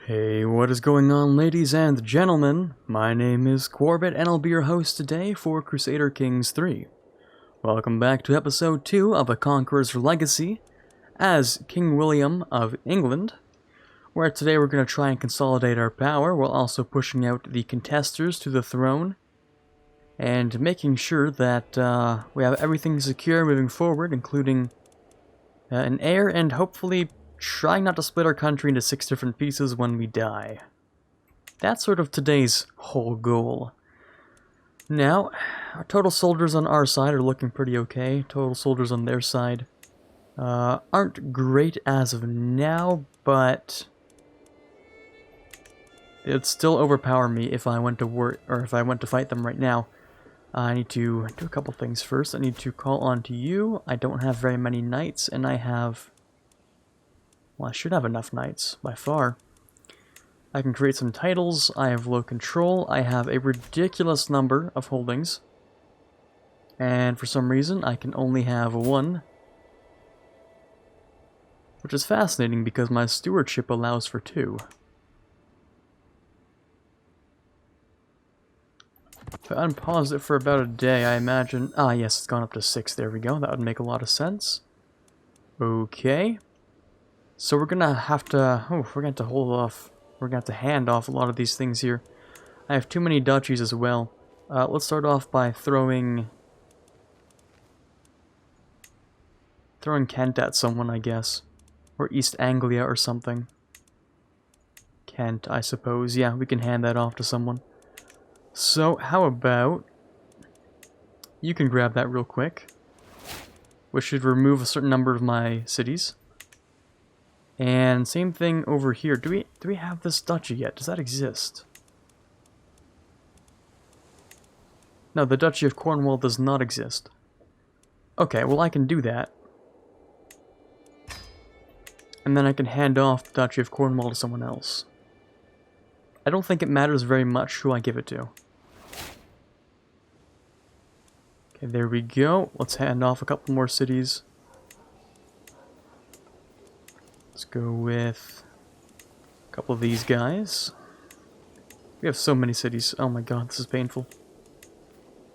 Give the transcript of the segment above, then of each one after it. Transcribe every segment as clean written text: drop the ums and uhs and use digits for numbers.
Hey, what is going on, ladies and gentlemen? My name is Quarbit, and I'll be your host today for Crusader Kings 3. Welcome back to episode 2 of A Conqueror's Legacy as King William of England, where today we're going to try and consolidate our power while also pushing out the contesters to the throne and making sure that we have everything secure moving forward, including an heir and hopefully trying not to split our country into 6 different pieces when we die. That's sort of today's whole goal. Now, our total soldiers on our side are looking pretty okay. Total soldiers on their side aren't great as of now, but it'd still overpower me if I went to war, or if I went to fight them right now. I need to do a couple things first. I need to call on to you. I don't have very many knights, and I have... well, I should have enough knights, by far. I can create some titles, I have low control, I have a ridiculous number of holdings. And for some reason, I can only have 1. Which is fascinating because my stewardship allows for 2. If I unpause it for about a day, I imagine... ah, yes, it's gone up to 6, there we go, that would make a lot of sense. Okay. So we're gonna have to, we're gonna have to hold off, we're gonna have to hand off a lot of these things here. I have too many duchies as well. Let's start off by throwing Kent at someone, I guess. Or East Anglia or something. Kent, I suppose. Yeah, we can hand that off to someone. So, how about... you can grab that real quick. Which should remove a certain number of my cities. And same thing over here. Do we have this duchy yet? Does that exist? No, the Duchy of Cornwall does not exist. Okay, well I can do that. And then I can hand off the Duchy of Cornwall to someone else. I don't think it matters very much who I give it to. Okay, there we go. Let's hand off a couple more cities. Let's go with a couple of these guys. We have so many cities. Oh my god, this is painful.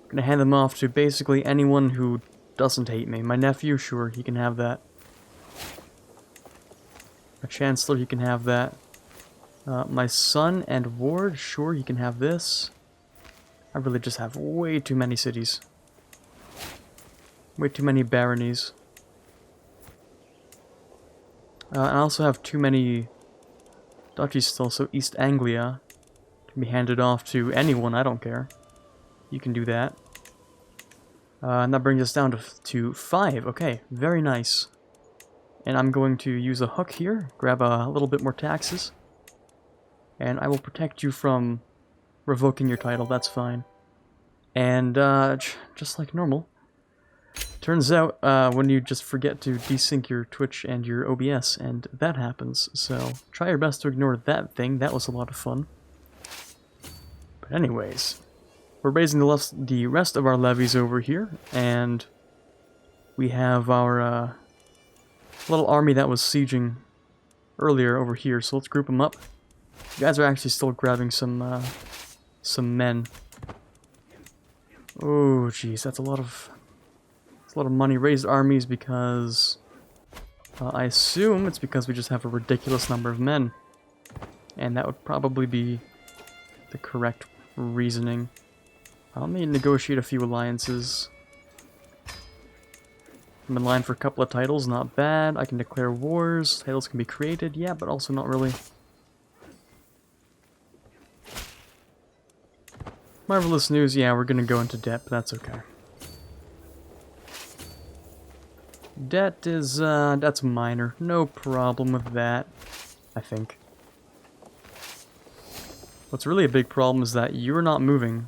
I'm gonna hand them off to basically anyone who doesn't hate me. My nephew, sure, he can have that. My chancellor, he can have that. My son and ward, sure, he can have this. I really just have way too many cities. Way too many baronies. I also have too many duchies still, so East Anglia can be handed off to anyone, I don't care. You can do that. And that brings us down to 5. Okay, very nice. And I'm going to use a hook here, grab a little bit more taxes. And I will protect you from revoking your title, that's fine. And just like normal. Turns out, when you just forget to desync your Twitch and your OBS, and that happens, so try your best to ignore that thing. That was a lot of fun. But anyways, we're raising the rest of our levies over here, and we have our little army that was sieging earlier over here, so let's group them up. You guys are actually still grabbing some men. Oh, jeez, that's a lot of... a lot of money. Raised armies because... I assume it's because we just have a ridiculous number of men. And that would probably be the correct reasoning. Let me negotiate a few alliances. I'm in line for a couple of titles, not bad. I can declare wars. Titles can be created, yeah, but also not really. Marvelous news, yeah, we're gonna go into debt, but that's okay. Debt is, that's minor. No problem with that, I think. What's really a big problem is that you're not moving.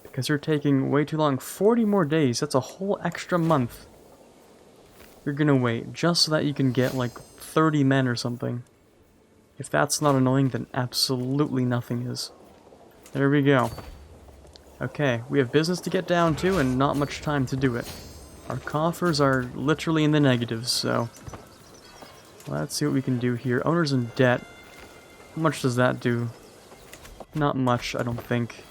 Because you're taking way too long. 40 more days, that's a whole extra month. You're gonna wait, just so that you can get, like, 30 men or something. If that's not annoying, then absolutely nothing is. There we go. Okay, we have business to get down to, and not much time to do it. Our coffers are literally in the negatives, so... let's see what we can do here. Owners in debt. How much does that do? Not much, I don't think.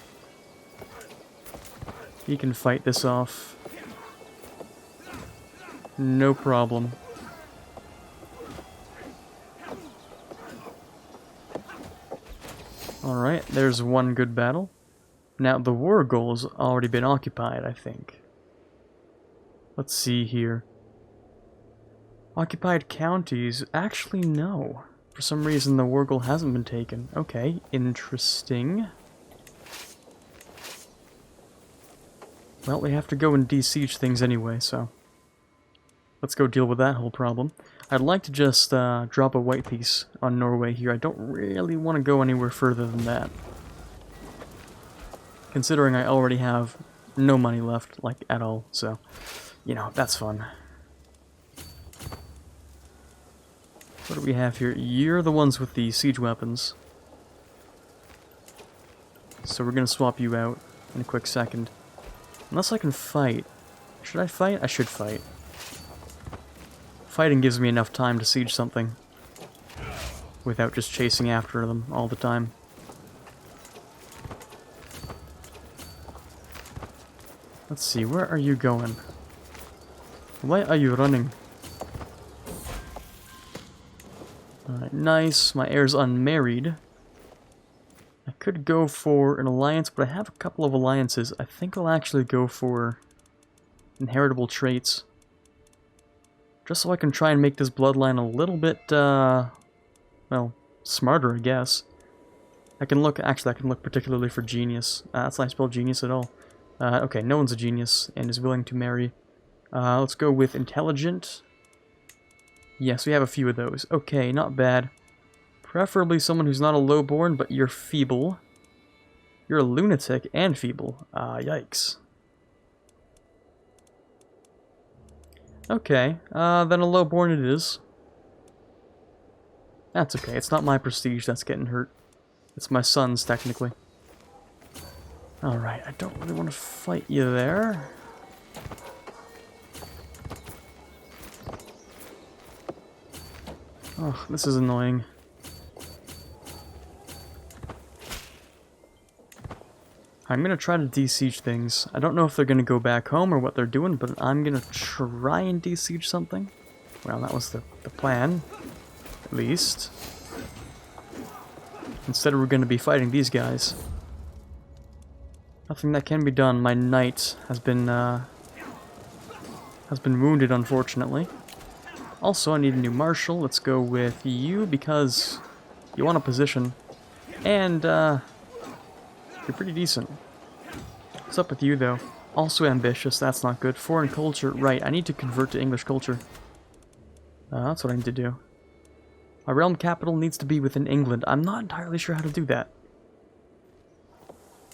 He can fight this off. No problem. Alright, there's one good battle. Now, the war goal has already been occupied, I think. Let's see here. Occupied counties? Actually, no. For some reason, the war goal hasn't been taken. Okay, interesting. Well, we have to go and de-siege things anyway, so... let's go deal with that whole problem. I'd like to just drop a white piece on Norway here. I don't really want to go anywhere further than that. Considering I already have no money left, like, at all, so... you know, that's fun. What do we have here? You're the ones with the siege weapons. So we're gonna swap you out in a quick second. Unless I can fight. Should I fight? I should fight. Fighting gives me enough time to siege something. Without just chasing after them all the time. Let's see, where are you going? Why are you running? Alright, nice. My heir's unmarried. I could go for an alliance, but I have a couple of alliances. I think I'll actually go for inheritable traits. Just so I can try and make this bloodline a little bit, well, smarter, I guess. I can look particularly for genius. That's not how I spell genius at all. Okay, no one's a genius and is willing to marry. Let's go with intelligent. Yes, we have a few of those. Okay, not bad. Preferably someone who's not a lowborn, but you're feeble. You're a lunatic and feeble. Yikes. Okay, then a lowborn it is. That's okay, it's not my prestige that's getting hurt. It's my son's, technically. Alright, I don't really want to fight you there. Oh, this is annoying. I'm gonna try to de-siege things. I don't know if they're gonna go back home or what they're doing, but I'm gonna try and de-siege something. Well, that was the plan, at least. Instead, we're gonna be fighting these guys. Nothing that can be done. My knight has been wounded, unfortunately. Also, I need a new marshal. Let's go with you because you want a position, and you're pretty decent. What's up with you, though? Also ambitious. That's not good. Foreign culture. Right. I need to convert to English culture. That's what I need to do. My realm capital needs to be within England. I'm not entirely sure how to do that.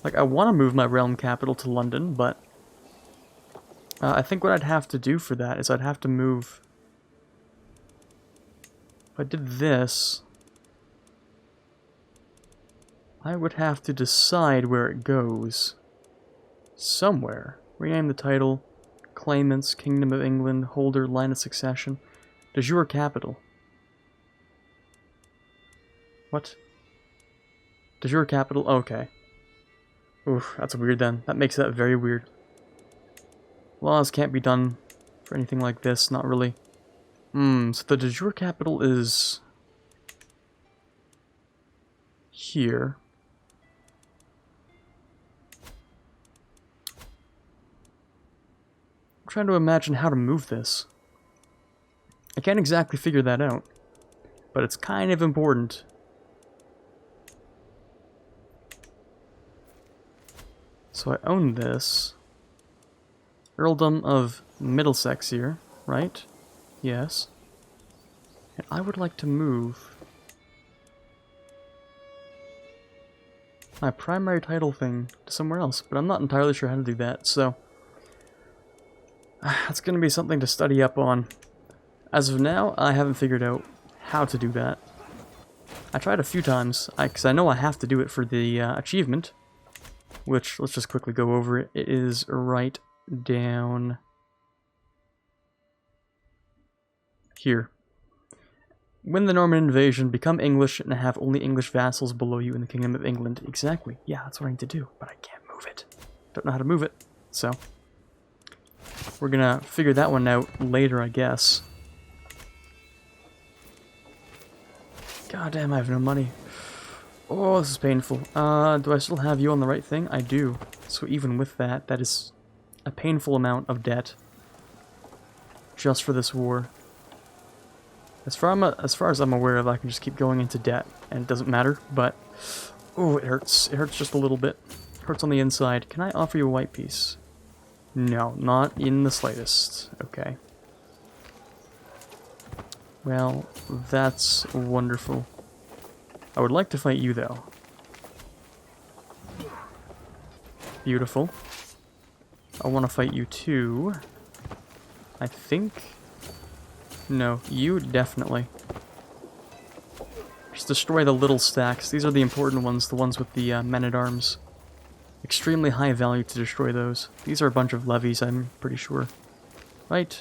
Like, I want to move my realm capital to London, but I think what I'd have to do for that is I'd have to move... If I did this, I would have to decide where it goes. Somewhere. Rename the title, claimants, Kingdom of England, holder, line of succession, de jure capital. What? De jure capital? Okay. Oof, that's weird then. That makes that very weird. Laws can't be done for anything like this, not really. So the de jure capital is... here. I'm trying to imagine how to move this. I can't exactly figure that out, but it's kind of important. So I own this. Earldom of Middlesex here, right? Yes. And I would like to move my primary title thing to somewhere else, but I'm not entirely sure how to do that, so that's going to be something to study up on. As of now, I haven't figured out how to do that. I tried a few times, because I know I have to do it for the achievement, which, let's just quickly go over it. It is right down here. Win the Norman invasion, become English, and have only English vassals below you in the Kingdom of England. Exactly. Yeah, that's what I need to do, but I can't move it. Don't know how to move it, so we're gonna figure that one out later, I guess. God damn, I have no money. Oh, this is painful. Do I still have you on the right thing? I do. So even with that, that is a painful amount of debt just for this war. As far as I'm aware of, I can just keep going into debt, and it doesn't matter, but oh, it hurts. It hurts just a little bit. It hurts on the inside. Can I offer you a white piece? No, not in the slightest. Okay. Well, that's wonderful. I would like to fight you, though. Beautiful. I want to fight you, too. I think... No, you definitely. Just destroy the little stacks. These are the important ones, the ones with the men-at-arms. Extremely high value to destroy those. These are a bunch of levies, I'm pretty sure. Right?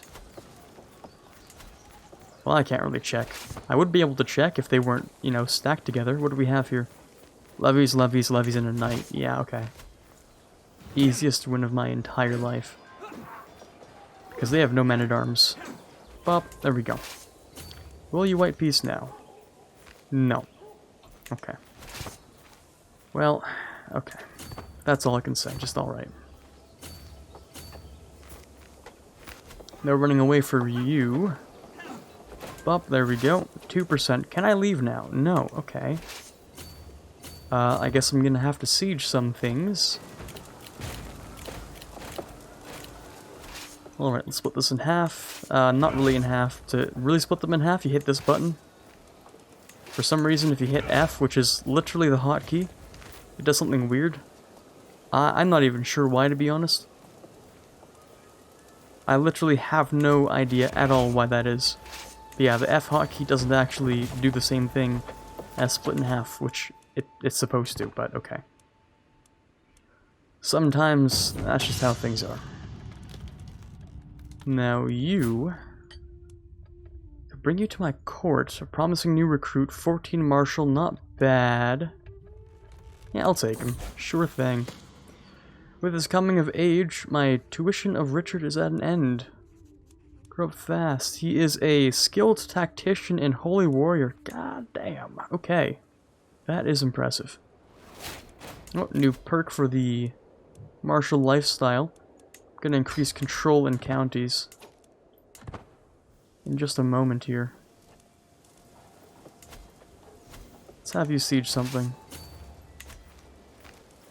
Well, I can't really check. I would be able to check if they weren't, you know, stacked together. What do we have here? Levies, levies, levies, and a knight. Yeah, okay. Easiest win of my entire life. Because they have no men-at-arms. Bop, there we go. Will you white piece now? No. Okay. Well, okay. That's all I can say, just alright. No running away for you. Bop, there we go. 2%. Can I leave now? No, okay. I guess I'm gonna have to siege some things. Alright, let's split this in half. Not really in half. To really split them in half, you hit this button. For some reason, if you hit F, which is literally the hotkey, it does something weird. I'm not even sure why, to be honest. I literally have no idea at all why that is. But yeah, the F hotkey doesn't actually do the same thing as split in half, which it's supposed to, but okay. Sometimes, that's just how things are. Now you... bring you to my court. A promising new recruit, 14 marshal, not bad. Yeah, I'll take him. Sure thing. With his coming of age, my tuition of Richard is at an end. Grow up fast. He is a skilled tactician and holy warrior. God damn. Okay. That is impressive. Oh, new perk for the martial lifestyle. Gonna increase control in counties. In just a moment here. Let's have you siege something.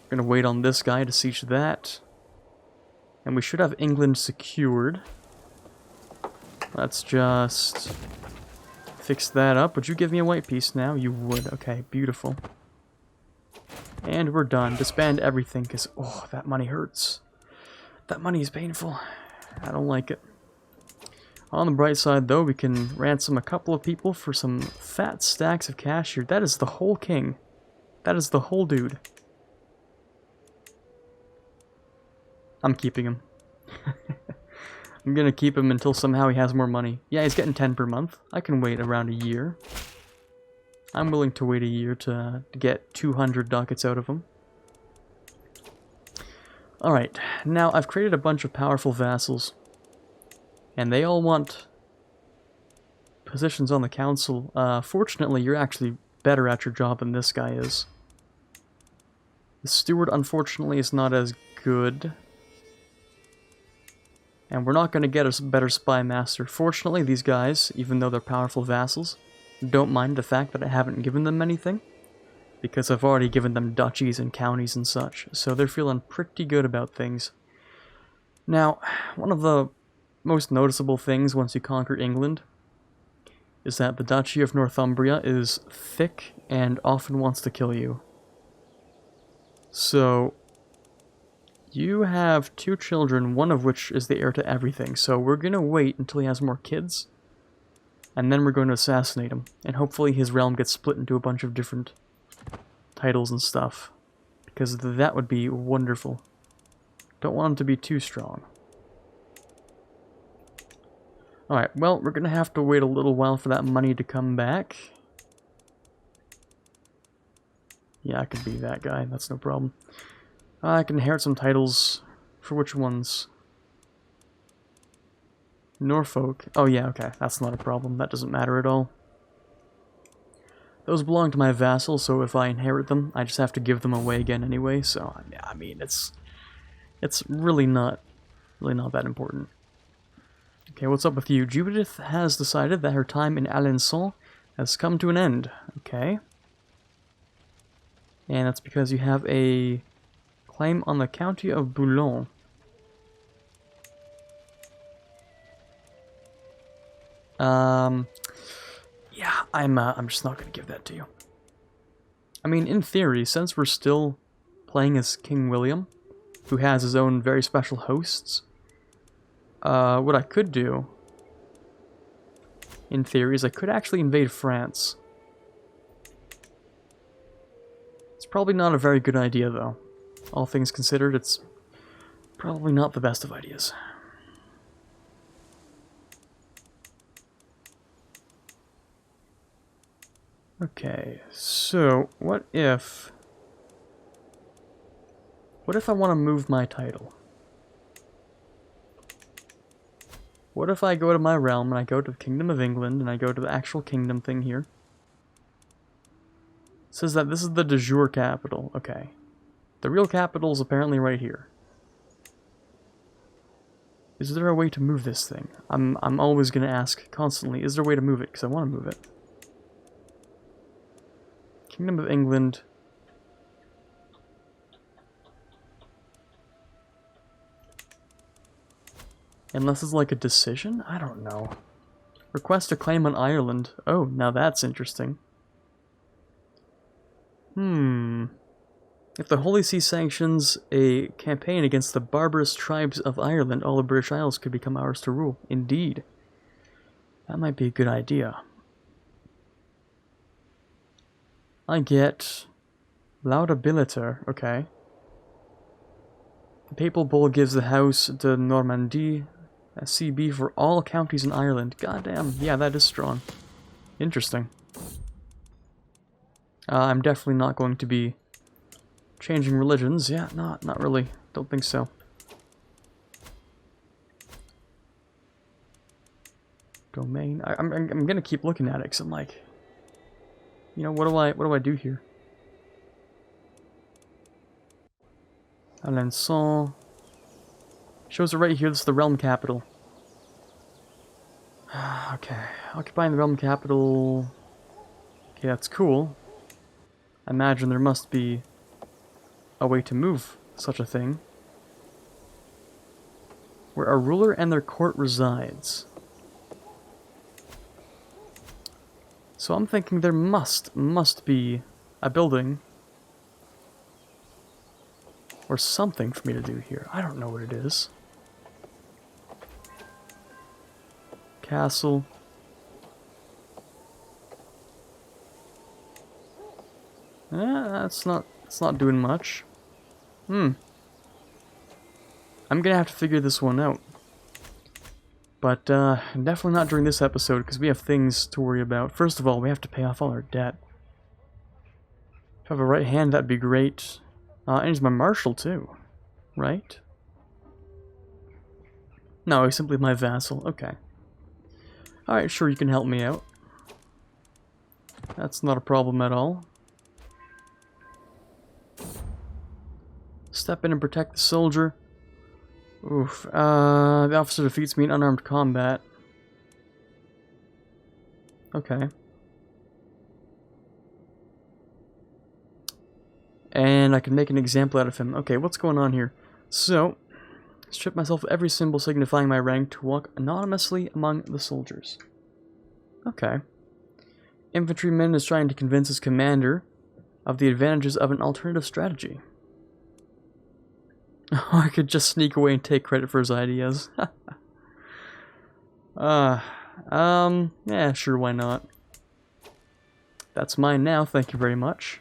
We're gonna wait on this guy to siege that. And we should have England secured. Let's just fix that up. Would you give me a white piece now? You would. Okay, beautiful. And we're done. Disband everything, because, oh, that money hurts. That money is painful. I don't like it. On the bright side, though, we can ransom a couple of people for some fat stacks of cash here. That is the whole king. That is the whole dude. I'm keeping him. I'm gonna keep him until somehow he has more money. Yeah, he's getting 10 per month. I can wait around a year. I'm willing to wait a year to get 200 ducats out of him. Alright, now I've created a bunch of powerful vassals. And they all want positions on the council. Fortunately, you're actually better at your job than this guy is. The steward, unfortunately, is not as good. And we're not going to get a better spy master. Fortunately, these guys, even though they're powerful vassals, don't mind the fact that I haven't given them anything. Because I've already given them duchies and counties and such. So they're feeling pretty good about things. Now, one of the most noticeable things once you conquer England is that the Duchy of Northumbria is thick and often wants to kill you. So, you have 2 children, one of which is the heir to everything, so we're gonna wait until he has more kids, and then we're going to assassinate him, and hopefully his realm gets split into a bunch of different titles and stuff, because that would be wonderful. Don't want him to be too strong. Alright, well, we're gonna have to wait a little while for that money to come back. Yeah, I could be that guy, that's no problem. I can inherit some titles. For which ones? Norfolk. Oh yeah, okay, that's not a problem. That doesn't matter at all. Those belong to my vassal, so if I inherit them, I just have to give them away again anyway, so, I mean, it's really not that important. Okay, what's up with you? Judith has decided that her time in Alençon has come to an end. Okay. And that's because you have a claim on the county of Boulogne. Yeah, I'm just not gonna give that to you. I mean, in theory, since we're still playing as King William, who has his own very special hosts, what I could do, in theory, is I could actually invade France. It's probably not a very good idea, though. All things considered, it's probably not the best of ideas. Okay, so what if I want to move my title? What if I go to my realm and I go to the Kingdom of England and I go to the actual kingdom thing here? It says that this is the de jure capital. Okay. The real capital is apparently right here. Is there a way to move this thing? I'm always going to ask constantly, is there a way to move it? Because I want to move it. Kingdom of England. Unless it's like a decision? I don't know. Request a claim on Ireland. Oh, now that's interesting. If the Holy See sanctions a campaign against the barbarous tribes of Ireland, all the British Isles could become ours to rule. Indeed. That might be a good idea. I get Laudabiliter, okay. The Papal Bull gives the House de Normandie a CB for all counties in Ireland. Goddamn, yeah, that is strong. Interesting. I'm definitely not going to be changing religions. Yeah, not really. Don't think so. Domain. I'm gonna keep looking at it because I'm like, you know, what do I do here? Alençon. Shows it right here. This is the realm capital. Okay, occupying the realm capital. Okay, that's cool. I imagine there must be a way to move such a thing. Where a ruler and their court resides. So I'm thinking there must be a building or something for me to do here. I don't know what it is. Castle. It's not doing much. I'm gonna have to figure this one out. But definitely not during this episode, because we have things to worry about. First of all, we have to pay off all our debt. If I have a right hand, that'd be great. And he's my marshal too, right? No, he's simply my vassal. Okay. Alright, sure, you can help me out. That's not a problem at all. Step in and protect the soldier. Oof. The officer defeats me in unarmed combat. Okay. And I can make an example out of him. Okay, what's going on here? So, strip myself of every symbol signifying my rank to walk anonymously among the soldiers. Okay. Infantryman is trying to convince his commander of the advantages of an alternative strategy. I could just sneak away and take credit for his ideas. Yeah, sure, why not? That's mine now, thank you very much.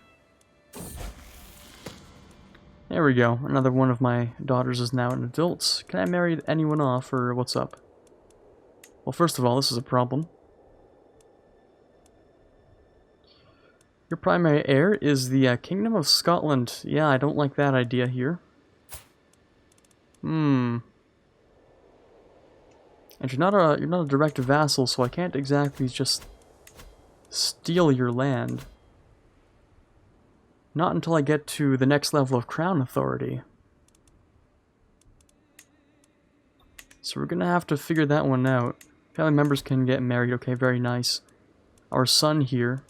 There we go, another one of my daughters is now an adult. Can I marry anyone off, or what's up? Well, first of all, this is a problem. Your primary heir is the Kingdom of Scotland. Yeah, I don't like that idea here. And you're not a direct vassal, so I can't exactly just steal your land. Not until I get to the next level of crown authority. So we're gonna have to figure that one out. Family members can get married. Okay, very nice. Our son here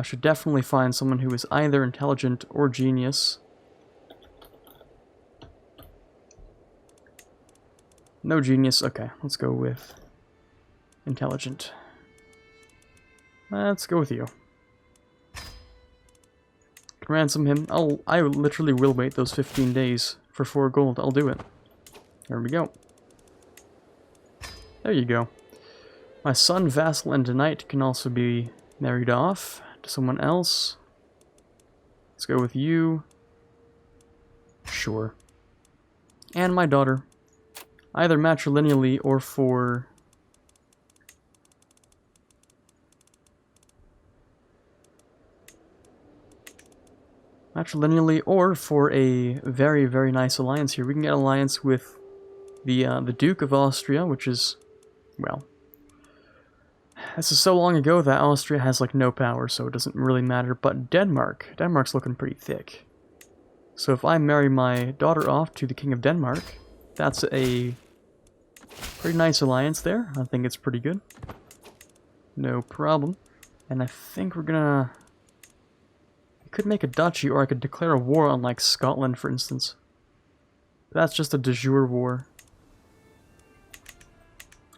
should definitely find someone who is either intelligent or genius. No genius. Okay, let's go with intelligent. Let's go with you. Can ransom him. I literally will wait those 15 days for 4 gold. I'll do it. There we go. There you go. My son, Vassal, and Knight can also be married off to someone else. Let's go with you. Sure. And my daughter. Either matrilineally or for... matrilineally or for a very, very nice alliance here. We can get alliance with the Duke of Austria, which is, well, this is so long ago that Austria has like no power, so it doesn't really matter. But Denmark's looking pretty thick. So if I marry my daughter off to the King of Denmark, that's a pretty nice alliance there. I think it's pretty good. No problem. And I think we're gonna... I could make a duchy, or I could declare a war on, like, Scotland, for instance. That's just a de jure war.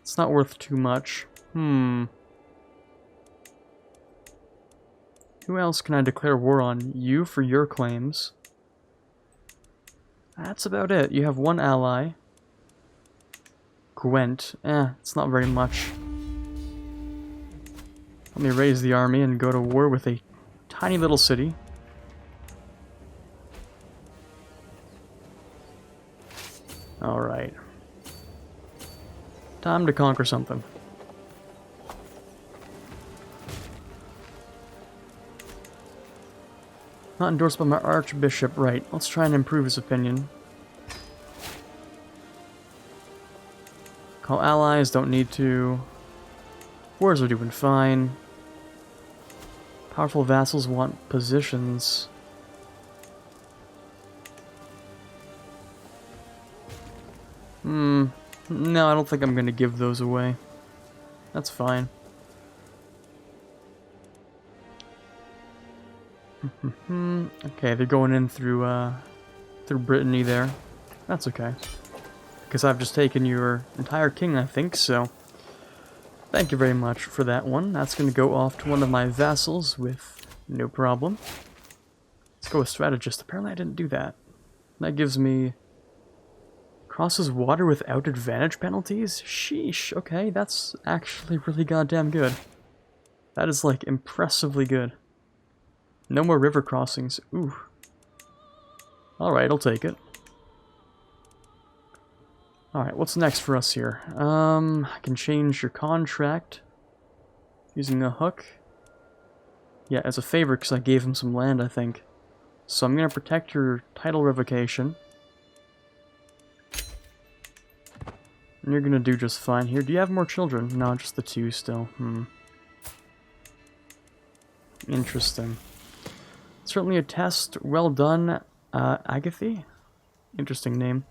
It's not worth too much. Who else can I declare war on? You for your claims. That's about it. You have one ally. Gwent. It's not very much. Let me raise the army and go to war with a tiny little city. Alright. Time to conquer something. Not endorsed by my Archbishop. Right, let's try and improve his opinion. Call allies, don't need to. Wars are doing fine. Powerful vassals want positions. No, I don't think I'm gonna give those away. That's fine. Okay, they're going in through Brittany there. That's okay. Because I've just taken your entire king, I think, so... Thank you very much for that one. That's going to go off to one of my vassals with no problem. Let's go with strategist. Apparently I didn't do that. That gives me... Crosses water without advantage penalties? Sheesh, okay, that's actually really goddamn good. That is, like, impressively good. No more river crossings. Ooh. Alright, I'll take it. Alright, what's next for us here? I can change your contract using a hook. Yeah, as a favor, because I gave him some land, I think. So I'm going to protect your title revocation. And you're going to do just fine here. Do you have more children? No, just the 2 still. Interesting. Certainly a test. Well done, Agatha? Interesting name.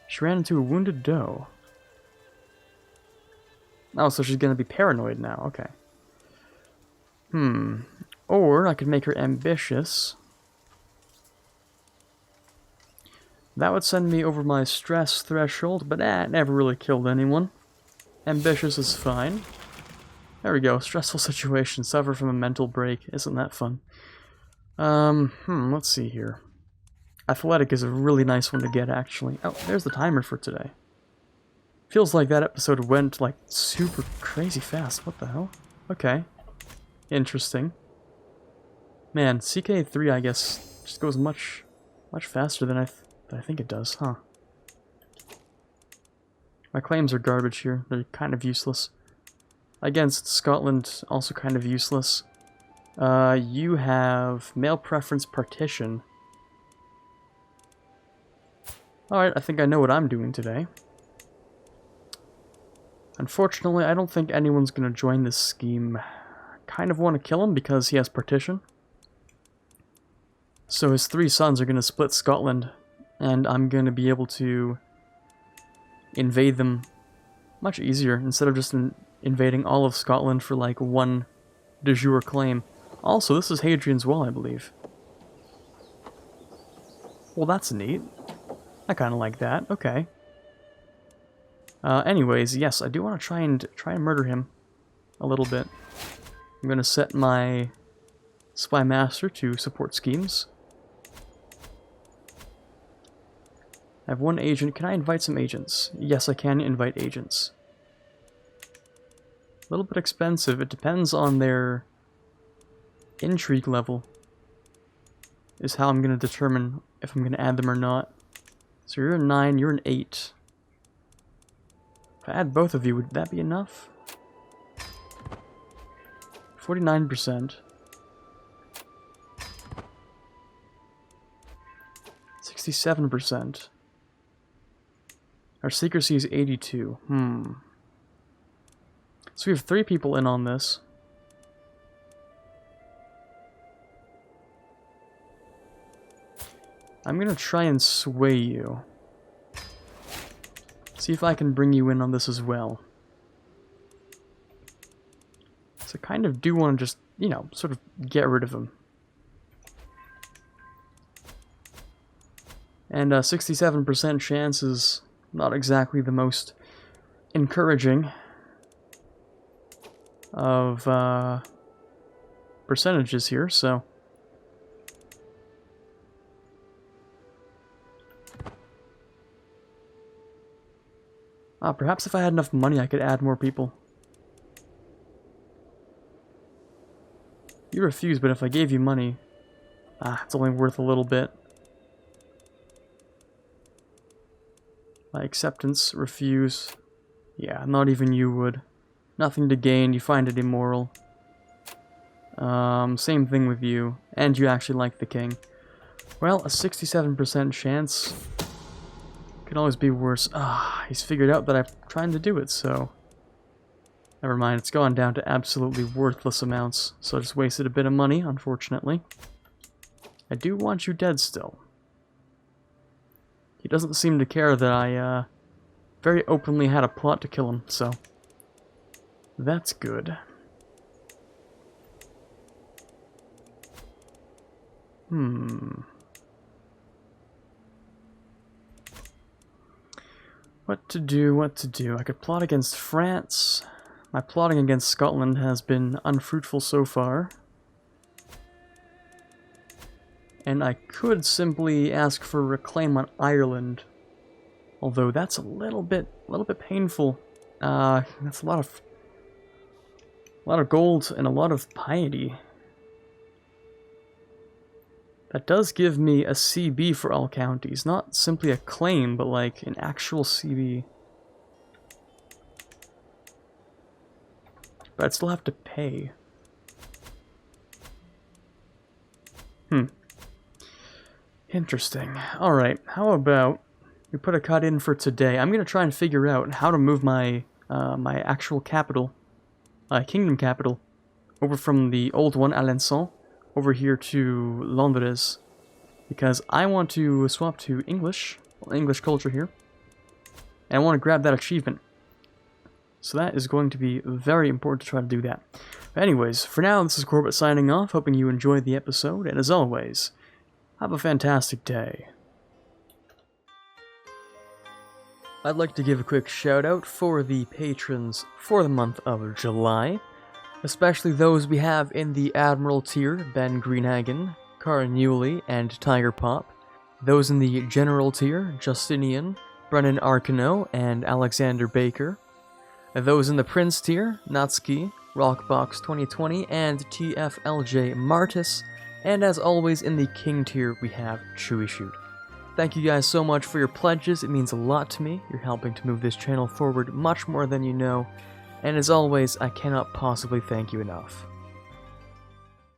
She ran into a wounded doe. Oh, so she's gonna be paranoid now. Okay. Or I could make her ambitious. That would send me over my stress threshold, but it never really killed anyone. Ambitious is fine. There we go. Stressful situation. Suffer from a mental break. Isn't that fun? Let's see here. Athletic is a really nice one to get, actually. Oh, there's the timer for today. Feels like that episode went, like, super crazy fast. What the hell? Okay. Interesting. Man, CK3, I guess, just goes much faster than I think it does, huh? My claims are garbage here. They're kind of useless. Against Scotland, also kind of useless. You have male preference partition. Alright, I think I know what I'm doing today. Unfortunately, I don't think anyone's going to join this scheme. I kind of want to kill him because he has partition. So his 3 sons are going to split Scotland, and I'm going to be able to invade them much easier instead of just invading all of Scotland for like one de jure claim. Also, this is Hadrian's Wall, I believe. Well, that's neat. I kind of like that. Okay. Anyways, yes, I do want to try and murder him a little bit. I'm going to set my Spy Master to support schemes. I have 1 agent. Can I invite some agents? Yes, I can invite agents. A little bit expensive. It depends on their intrigue level. Is how I'm going to determine if I'm going to add them or not. So you're a 9, you're an 8. If I add both of you, would that be enough? 49%. 67%. Our secrecy is 82. So we have 3 people in on this. I'm gonna try and sway you. See if I can bring you in on this as well. So I kind of do want to just, you know, sort of get rid of him. And 67% chance is not exactly the most encouraging of percentages here, so... perhaps if I had enough money I could add more people. You refuse, but if I gave you money... it's only worth a little bit. My acceptance, refuse. Yeah, not even you would. Nothing to gain, you find it immoral. Same thing with you. And you actually like the king. Well, a 67% chance... Could always be worse. He's figured out that I'm trying to do it, so... Never mind, it's gone down to absolutely worthless amounts. So I just wasted a bit of money, unfortunately. I do want you dead still. He doesn't seem to care that I, very openly had a plot to kill him, so... That's good. What to do? I could plot against France. My plotting against Scotland has been unfruitful so far. And I could simply ask for a reclaim on Ireland. Although that's a little bit painful. That's a lot of gold and a lot of piety. That does give me a CB for all counties. Not simply a claim, but like an actual CB. But I'd still have to pay. Interesting. Alright, how about we put a cut in for today? I'm going to try and figure out how to move my my actual capital, kingdom capital, over from the old one, Alençon, over here to Londres, because I want to swap to English culture here, and I want to grab that achievement. So that is going to be very important to try to do that. But anyways, for now, this is Quarbit signing off, hoping you enjoyed the episode, and as always, have a fantastic day. I'd like to give a quick shout out for the patrons for the month of July, especially those we have in the Admiral tier, Ben Greenhagen, Cara Newley, and Tiger Pop. Those in the General tier, Justinian, Brennan Arcano, and Alexander Baker. Those in the Prince tier, Natsuki, Rockbox 2020, and TFLJ Martis. And as always, in the King tier, we have Chewy Shoot. Thank you guys so much for your pledges. It means a lot to me. You're helping to move this channel forward much more than you know. And as always, I cannot possibly thank you enough.